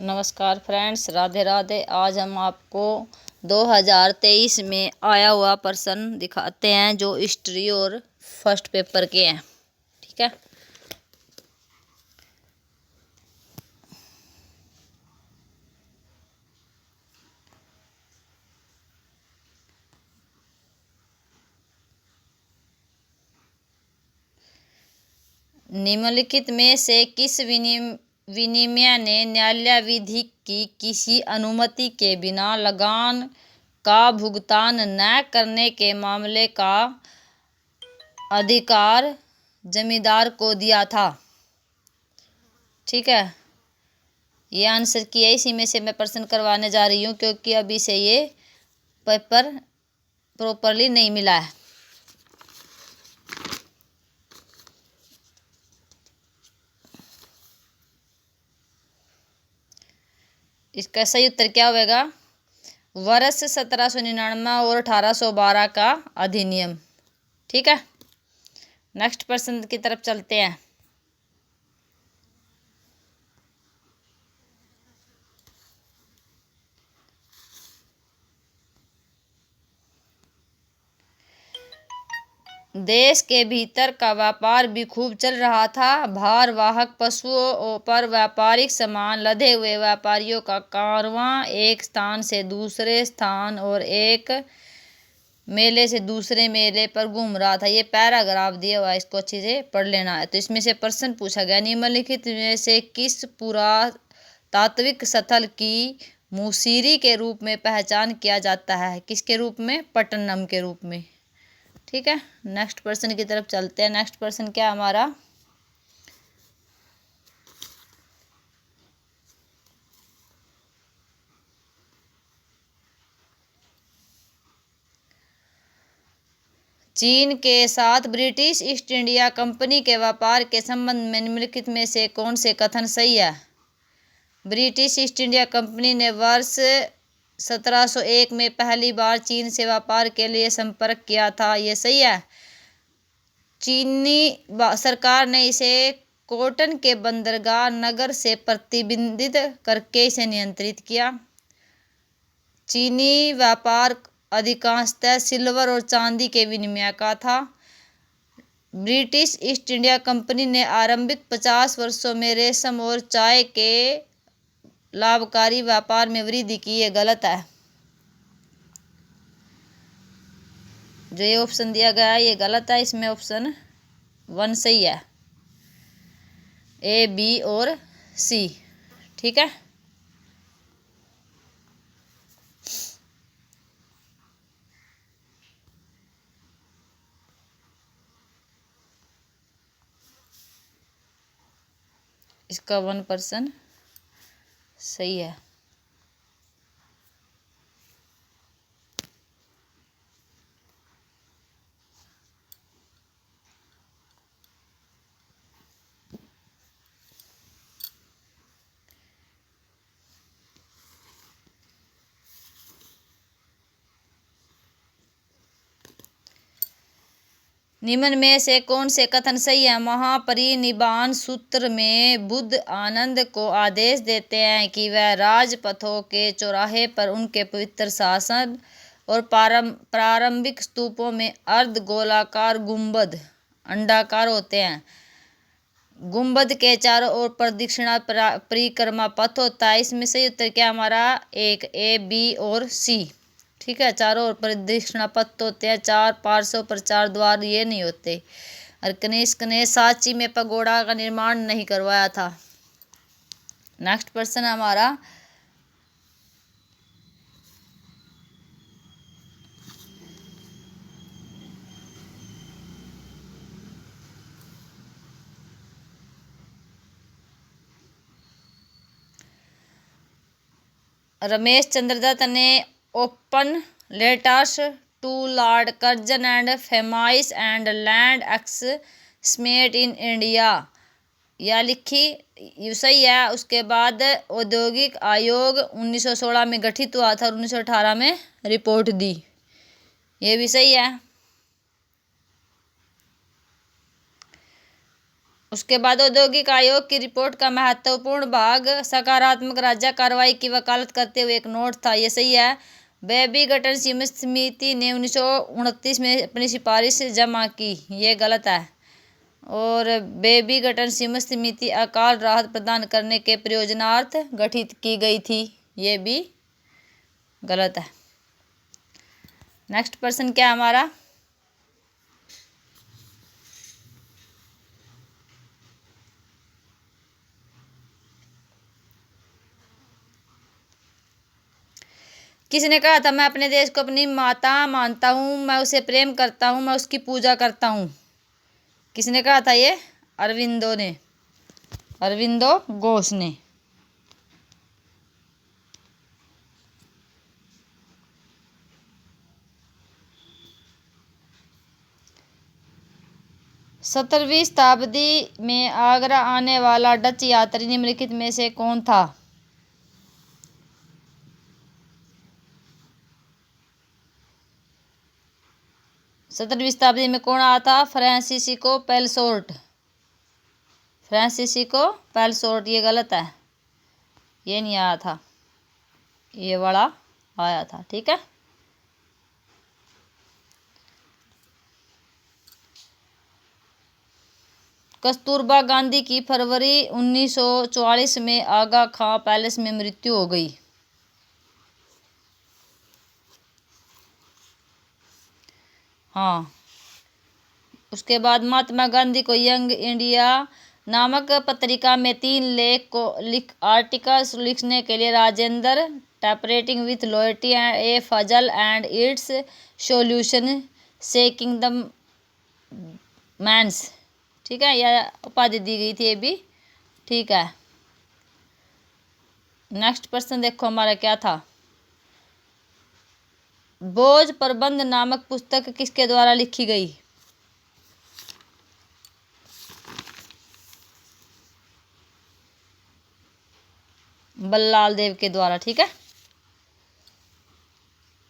नमस्कार फ्रेंड्स, राधे राधे। आज हम आपको 2023 में आया हुआ प्रश्न दिखाते हैं जो हिस्ट्री और फर्स्ट पेपर के हैं। ठीक है, निम्नलिखित में से किस विनिमय ने न्याय विधि की किसी अनुमति के बिना लगान का भुगतान न करने के मामले का अधिकार जमींदार को दिया था? ठीक है, ये आंसर किया। इसी में से मैं प्रश्न करवाने जा रही हूँ क्योंकि अभी से ये पेपर प्रॉपरली नहीं मिला है। इसका सही उत्तर क्या होगा? वर्ष 1799 और 1812 का अधिनियम। ठीक है, नेक्स्ट प्रश्न की तरफ चलते हैं। देश के भीतर का व्यापार भी खूब चल रहा था। भारवाहक पशुओं पर व्यापारिक सामान लदे हुए व्यापारियों का कारवां एक स्थान से दूसरे स्थान और एक मेले से दूसरे मेले पर घूम रहा था। ये पैराग्राफ दिया हुआ है, इसको अच्छे से पढ़ लेना है। तो इसमें से प्रश्न पूछा गया, निम्नलिखित में से किस पुरातात्विक स्थल की मुसीरी के रूप में पहचान किया जाता है? किसके रूप में? पट्टनम के रूप में। ठीक है, नेक्स्ट प्रश्न की तरफ चलते हैं। नेक्स्ट प्रश्न क्या हमारा? चीन के साथ ब्रिटिश ईस्ट इंडिया कंपनी के व्यापार के संबंध में निम्नलिखित में से कौन से कथन सही है? ब्रिटिश ईस्ट इंडिया कंपनी ने वर्ष 1701 में पहली बार चीन से व्यापार के लिए संपर्क किया था। ये सही है। चीनी सरकार ने इसे कॉटन के बंदरगाह नगर से प्रतिबंधित करके इसे नियंत्रित किया। चीनी व्यापार अधिकांशतः सिल्वर और चांदी के विनिमय का था। ब्रिटिश ईस्ट इंडिया कंपनी ने आरंभिक 50 वर्षों में रेशम और चाय के लाभकारी व्यापार में वृद्धि की। ये गलत है। जो ये ऑप्शन दिया गया है ये गलत है। इसमें ऑप्शन 1 सही है, ए, बी और सी। ठीक है, इसका 1% सही है। निम्न में से कौन से कथन सही है? महापरिनिब्बाण सूत्र में बुद्ध आनंद को आदेश देते हैं कि वह राजपथों के चौराहे पर उनके पवित्र शासन और प्रारंभिक स्तूपों में अर्ध गोलाकार गुंबद अंडाकार होते हैं। गुंबद के चारों ओर प्रदक्षिणा परिक्रमा पथ होता है। इसमें सही उत्तर क्या हमारा? एक, ए, बी और सी। ठीक है, चारों ओर प्रदक्षिणा पथ होते हैं, 4 पार्श्व पर 4 द्वार ये नहीं होते। और कनिष्क ने सांची में पगोड़ा का निर्माण नहीं करवाया था। नेक्स्ट प्रश्न हमारा, रमेश चंद्र दत्त ने open letters to Lord Curzon and famines and land assessment in India या लिखी। ये सही है। उसके बाद औद्योगिक आयोग 1916 में गठित हुआ था और 1918 में रिपोर्ट दी। ये भी सही है। उसके बाद औद्योगिक आयोग की रिपोर्ट का महत्वपूर्ण भाग सकारात्मक राज्य कार्रवाई की वकालत करते हुए एक नोट था। ये सही है। बेबी गठन सीमित समिति ने 1929 में अपनी सिफारिश जमा की। ये गलत है। और बेबी गठन सीमित समिति अकाल राहत प्रदान करने के प्रयोजनार्थ गठित की गई थी। ये भी गलत है। नेक्स्ट प्रश्न क्या है हमारा? किसने कहा था मैं अपने देश को अपनी माता मानता हूँ, मैं उसे प्रेम करता हूँ, मैं उसकी पूजा करता हूँ? किसने कहा था ये? अरविंदो ने, अरविंदो घोष ने। सत्रहवीं शताब्दी में आगरा आने वाला डच यात्री निम्नलिखित में से कौन था? सत्रहवीं शताब्दी में कौन आया था? Francisco Pelsaert, Francisco Pelsaert. ये गलत है, ये नहीं आया था, ये वाला आया था। ठीक है। कस्तूरबा गांधी की फरवरी 1944 में आगा खां पैलेस में मृत्यु हो गई। हाँ। उसके बाद महात्मा गांधी को यंग इंडिया नामक पत्रिका में 3 आर्टिकल्स लिखने के लिए राजेंद्र टैपरेटिंग विथ लॉयल्टी ए फजल and its solution shaking the मैंस। ठीक है, यह उपाधि दी गई थी। ये भी ठीक है। नेक्स्ट प्रश्न देखो हमारा क्या था? बोझ प्रबंध नामक पुस्तक किसके द्वारा लिखी गई? बल्लाल देव के द्वारा। ठीक है।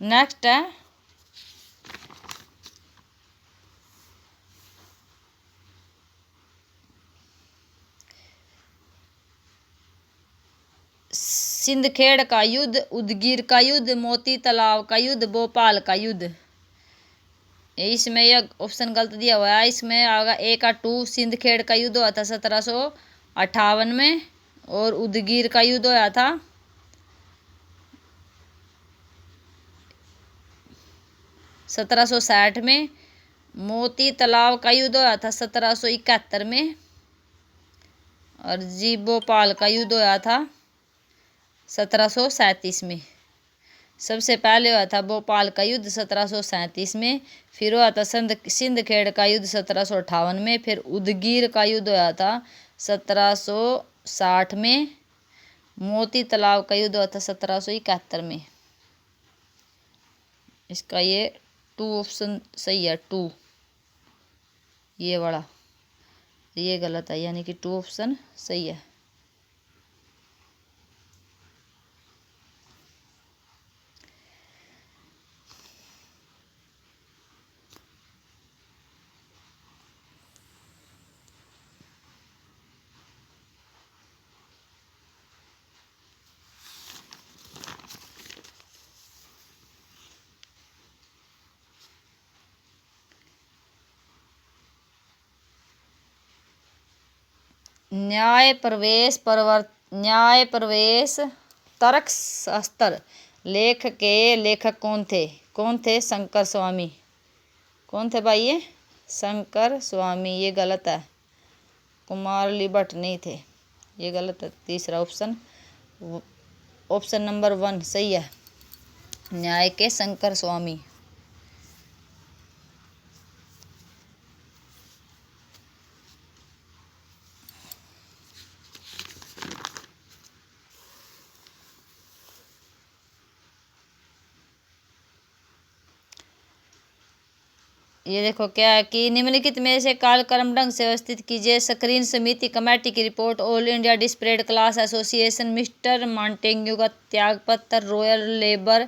नेक्स्ट है सिंदखेड़ का युद्ध, उदगीर का युद्ध, मोती तालाब का युद्ध, भोपाल का युद्ध। इसमें यह ऑप्शन गलत दिया हुआ है। इसमें आगा ए का 2 सिंदखेड़ का युद्ध हुआ था 1758 में, और उदगीर का युद्ध हुआ था 1760 में। मोती तालाब का युद्ध हुआ था 1771 में, और जी भोपाल का युद्ध हुआ था 1737 में। सबसे पहले हुआ था भोपाल का युद्ध 1737 में, फिर हुआ था सिंदखेड़ का युद्ध 1758 में, फिर उदगीर का युद्ध हुआ था 1760 में, मोती तालाब का युद्ध हुआ था 1771 में। इसका ये 2 ऑप्शन सही है। 2 ये वाला, ये गलत है, यानी कि 2 ऑप्शन सही है। न्याय प्रवेश तर्कशास्त्र लेख के लेखक कौन थे? कौन थे? शंकर स्वामी। कौन थे भाई ये? शंकर स्वामी। ये गलत है, कुमारली भट्ट नहीं थे। ये गलत है। तीसरा ऑप्शन, ऑप्शन नंबर 1 सही है, न्याय के शंकर स्वामी। ये देखो क्या है कि निम्नलिखित में से कालक्रम ढंग से व्यवस्थित कीजिए। स्क्रीन समिति कमेटी की रिपोर्ट, all India depressed class association, mister Montagu का त्यागपत्र, रॉयल लेबर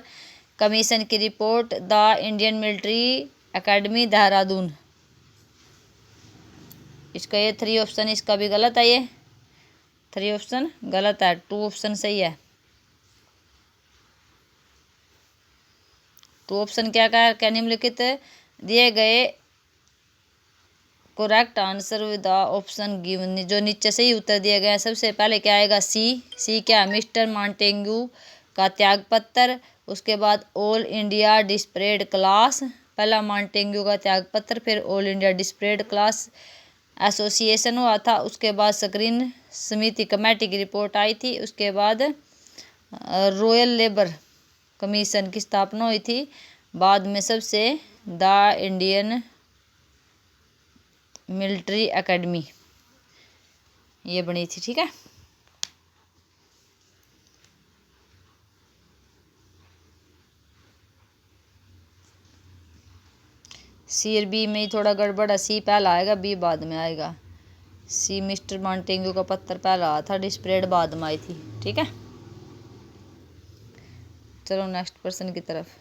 कमीशन की रिपोर्ट, the Indian military academy Dehradun. इसका ये 3 ऑप्शन, इसका भी गलत है, ये 3 ऑप्शन गलत है, 2 ऑप्शन सही है। 2 ऑप्शन क्या निम्नलिखित दिए गए correct answer with the option given, जो नीचे सही उत्तर दिए गए हैं। सबसे पहले क्या आएगा, सी क्या, मिस्टर मॉन्टेग्यू का त्यागपत्र। उसके बाद ऑल इंडिया डिस्परेड क्लास, पहला मॉन्टेग्यू का त्यागपत्र, फिर all India depressed class association हुआ था। उसके बाद स्क्रीन समिति कमेटी की रिपोर्ट आई थी। उसके बाद रॉयल लेबर कमीशन की स्थापना हुई थी। बाद में सबसे द इंडियन मिलिट्री एकेडमी ये बनी थी। ठीक है, सी और बी में थोड़ा गड़बड़ है, सी पहला आएगा, बी बाद में आएगा। सी मिस्टर मॉन्टेग्यू का पत्र पहला आया था, डिस्परेड बाद में आई थी। ठीक है, चलो नेक्स्ट पर्सन की तरफ।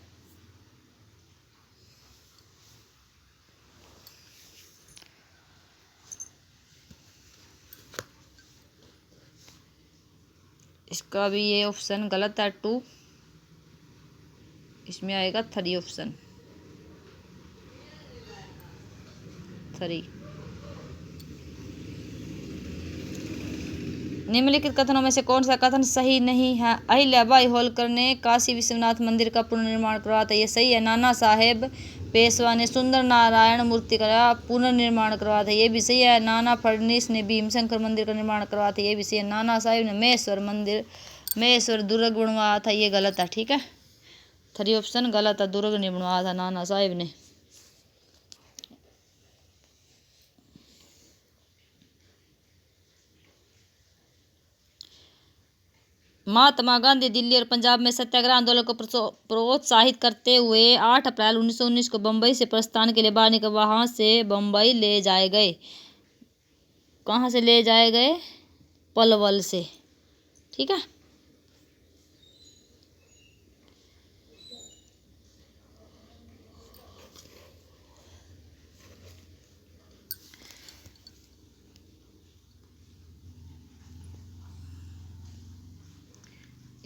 इसका भी ये ऑप्शन गलत है, 2, इसमें आएगा 3 ऑप्शन, 3। निम्नलिखित कथनों में से कौन सा कथन सही नहीं है। अहिल्याबाई होलकर ने काशी विश्वनाथ मंदिर का पुनर्निर्माण करवाया था, ये सही है। नाना साहेब पेशवा ने सुंदर नारायण मूर्ति का पुनर्निर्माण करवाया था, ये भी सही है। नाना फडणवीस ने भीमशंकर मंदिर का निर्माण करवाया था, ये भी सही है। नाना साहेब ने महेश्वर दुर्ग बनवाया था, ये गलत है। ठीक है, 3 ऑप्शन गलत है, दुर्ग नहीं बनवाया था नाना साहेब ने। महात्मा गांधी दिल्ली और पंजाब में सत्याग्रह आंदोलन को प्रोत्साहित करते हुए 8 अप्रैल 1919 को बम्बई से प्रस्थान के लिए बाहर निकले। वहां से बम्बई ले जाए गए, कहाँ से ले जाए गए, पलवल से। ठीक है,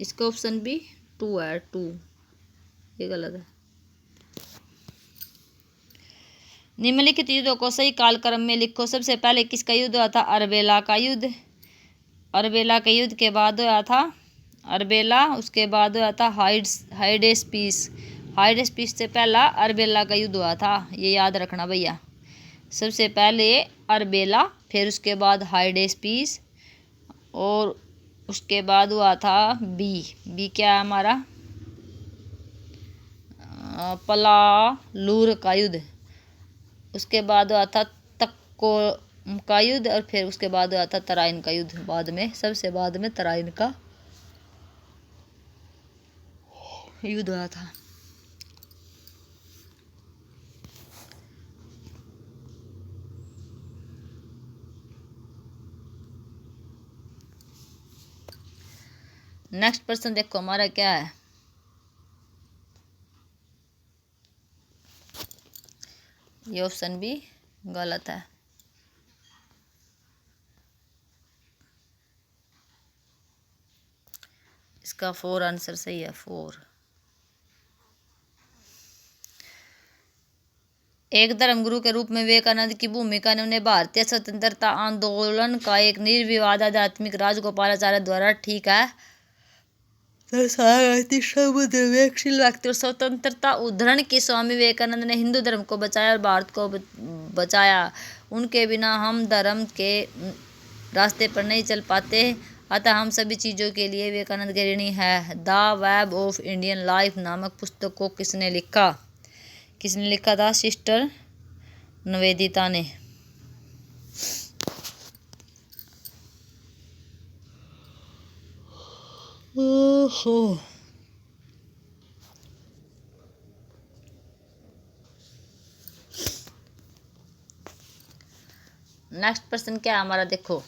इसका ऑप्शन भी 2 है, 2 ये गलत है। निम्नलिखित युद्धों को सही कालक्रम में लिखो। सबसे पहले किसका युद्ध हुआ था, अरबेला का युद्ध। अरबेला के युद्ध के बाद हुआ था अरबेला, उसके बाद हुआ था हाइडेस पीस। हाइडेस पीस से पहला अरबेला का युद्ध हुआ था, ये याद रखना भैया। सबसे पहले अरबेला, फिर उसके बाद हाइडेस पीस, और उसके बाद हुआ था बी क्या है हमारा, पलालूर का युद्ध। उसके बाद हुआ था तक्को का युद्ध, और फिर उसके बाद हुआ था तराइन का युद्ध। बाद में सबसे बाद में तराइन का युद्ध हुआ था। नेक्स्ट पर्सन देखो हमारा क्या है, ये ऑप्शन भी गलत है। इसका 4 आंसर सही है, 4। एक धर्मगुरु के रूप में विवेकानंद की भूमिका ने उन्हें भारतीय स्वतंत्रता आंदोलन का एक निर्विवाद आध्यात्मिक राजगोपालाचार्य द्वारा ठीक है व्यक्ति और स्वतंत्रता उद्धरण की स्वामी विवेकानंद ने हिंदू धर्म को बचाया और भारत को बचाया। उनके बिना हम धर्म के रास्ते पर नहीं चल पाते, अतः हम सभी चीज़ों के लिए विवेकानंद के ऋणी है। The web of Indian life नामक पुस्तक को किसने लिखा था, सिस्टर निवेदिता ने। ओहो, नेक्स्ट पर्सन क्या है हमारा, देखो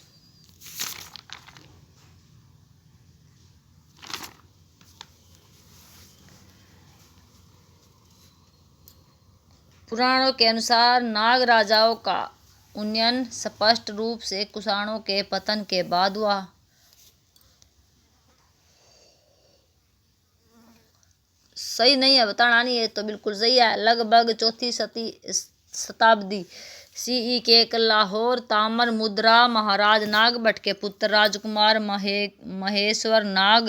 पुराणों के अनुसार नाग राजाओं का उन्नयन स्पष्ट रूप से कुषाणों के पतन के बाद हुआ। सही नहीं है, बताना नहीं है तो बिल्कुल सही है। लगभग चौथी शताब्दी सीई के एक लाहौर ताम्र मुद्रा महाराज नागभट्ट के पुत्र राजकुमार महेश्वर नाग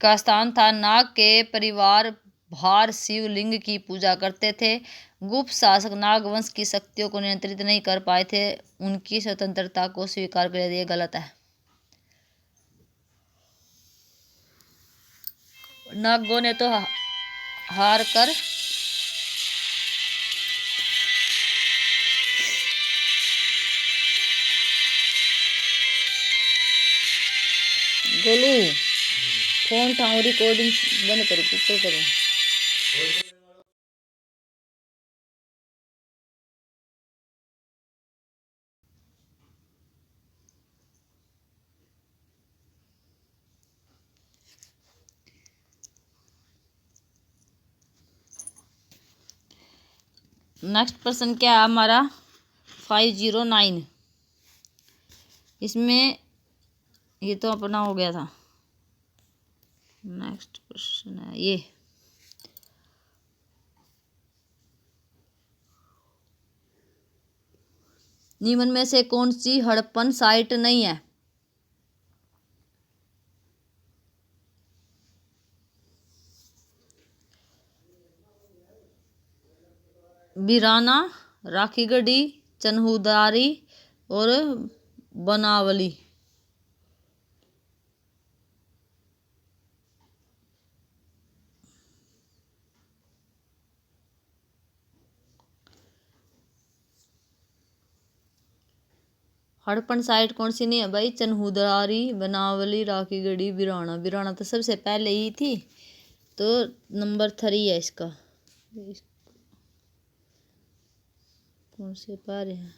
का स्थान था। नाग के परिवार भार शिवलिंग की पूजा करते थे। गुप्त शासक नागवंश की शक्तियों को नियंत्रित नहीं कर पाए थे, उनकी स्वतंत्रता को स्वीकार कर दिया। गलत है। नागों ने तो हार कर गोलू फोन ठाऊ रिकॉर्डिंग बंद करो, ऊपर करो। नेक्स्ट प्रश्न क्या है हमारा 509। इसमें ये तो अपना हो गया था। नेक्स्ट क्वेश्चन है ये, निम्न में से कौन सी हड़प्पन साइट नहीं है? बीराना, राखीगढ़ी, चन्हुदारी और बनावली। हड़प्पन साइट कौन सी नहीं है भाई? चन्हुदारी, बनावली, राखीगढ़ी, बीराना। बीराना तो सबसे पहले ही थी, तो नंबर 3 है इसका। कौन से पा रहे हैं?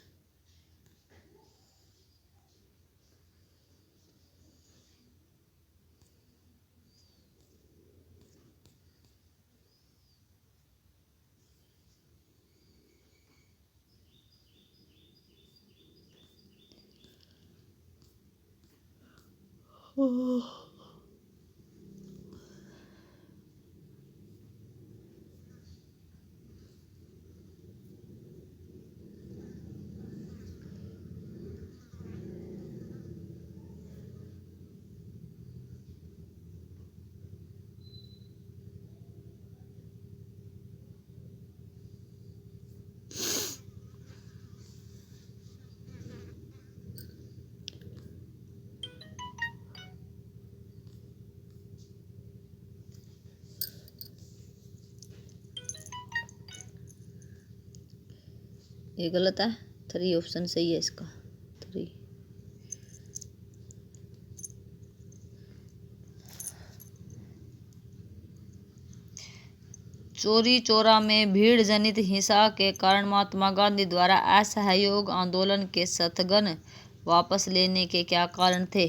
ये गलत है। 3 ऑप्शन सही है इसका। 3 चोरी चौरा में भीड़ जनित हिंसा के कारण महात्मा गांधी द्वारा असहयोग आंदोलन के स्थगन वापस लेने के क्या कारण थे?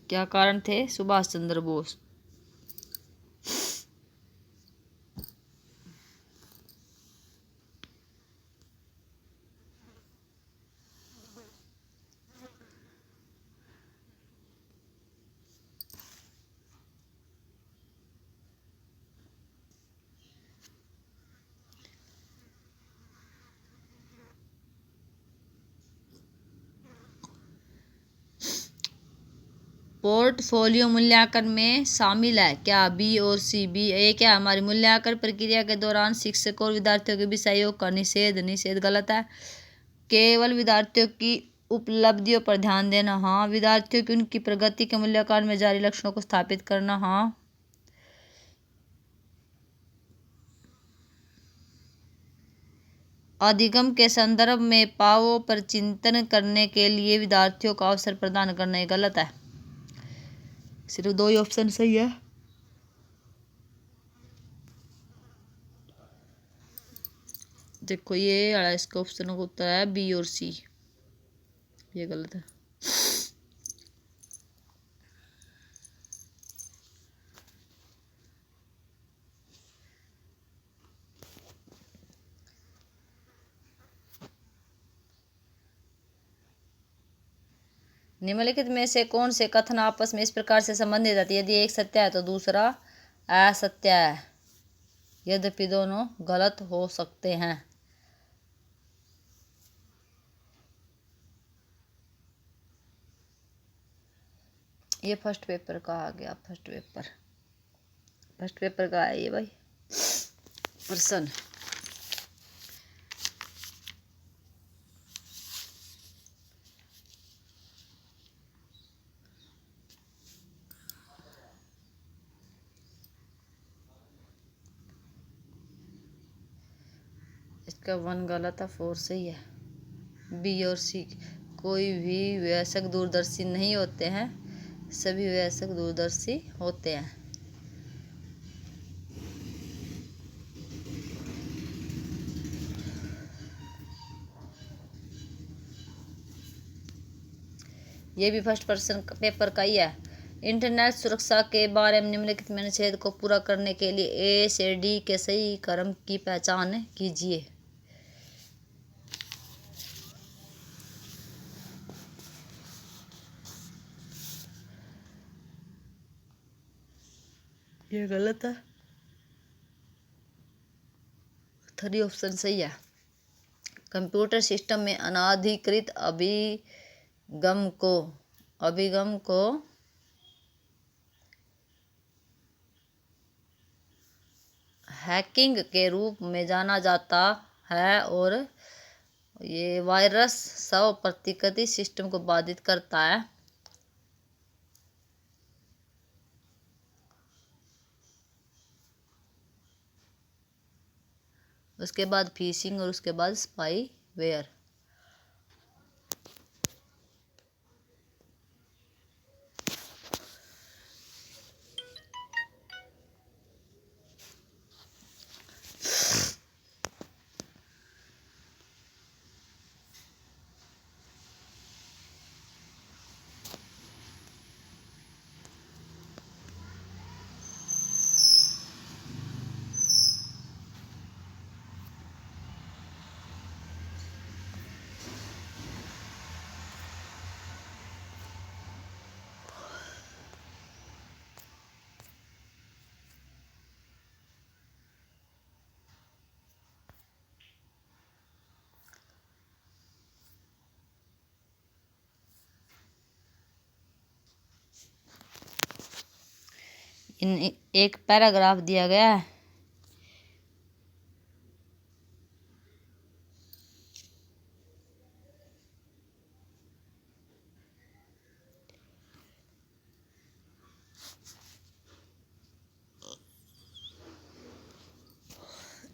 क्या कारण थे? सुभाष चंद्र बोस। पोर्टफोलियो मूल्यांकन में शामिल है क्या? बी और सी। बी ए क्या? हमारी मूल्यांकन प्रक्रिया के दौरान शिक्षक और विद्यार्थियों के बीच सहयोग का निषेध गलत है। केवल विद्यार्थियों की उपलब्धियों पर ध्यान देना। हाँ। विद्यार्थियों की उनकी प्रगति के मूल्यांकन में जारी लक्ष्यों को स्थापित करना। हाँ। अधिगम के संदर्भ में पावों पर चिंतन करने के लिए विद्यार्थियों को अवसर प्रदान करना। ये गलत है। सिर्फ 2 ही ऑप्शन सही है। देखो ये इसका ऑप्शन का उत्तर है बी और सी। ये गलत है। निम्नलिखित में से कौन से कथन आपस में इस प्रकार से संबंधित है? यदि एक सत्य है तो दूसरा असत्य है, यद्यपि दोनों गलत हो सकते हैं। ये फर्स्ट पेपर का आ गया। फर्स्ट पेपर का है ये भाई प्रश्न। इसका 1 गलत है, 4 सही है। बी और सी। कोई भी वयस्क दूरदर्शी नहीं होते हैं, सभी वयस्क दूरदर्शी होते हैं। ये भी फर्स्ट पर्सन पेपर का ही है। इंटरनेट सुरक्षा के बारे में निम्नलिखित में अनुच्छेद को पूरा करने के लिए ए से डी के सही क्रम की पहचान कीजिए। ये गलत है, 3 ऑप्शन सही है। कंप्यूटर सिस्टम में अनाधिकृत अभिगम को हैकिंग के रूप में जाना जाता है और ये वायरस 100% सिस्टम को बाधित करता है। उसके बाद फिशिंग और उसके बाद स्पाईवेयर। एक पैराग्राफ दिया गया है।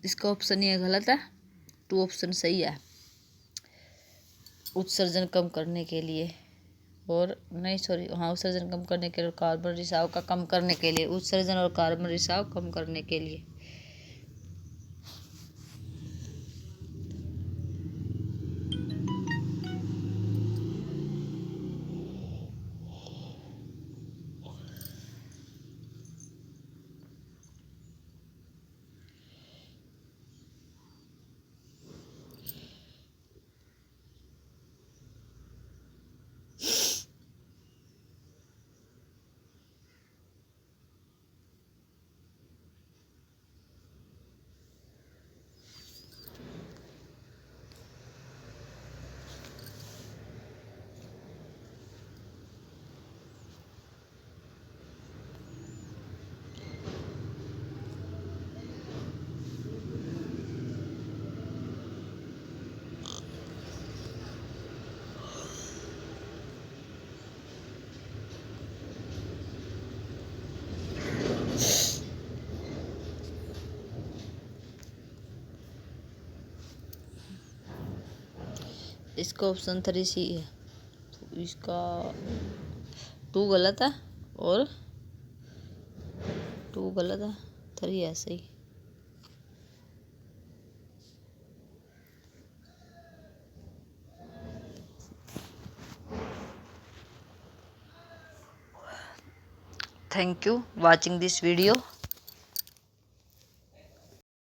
इसका ऑप्शन ये गलत है, 2 ऑप्शन सही है। उत्सर्जन कम करने के लिए और नहीं सॉरी हाँ उत्सर्जन कम करने के लिए और कार्बन रिसाव का कम करने के लिए। उत्सर्जन और कार्बन रिसाव कम करने के लिए। इसका ऑप्शन 3 सी है, तो इसका 2 गलत है और 2 गलत है, 3 है सही। Thank you watching this video.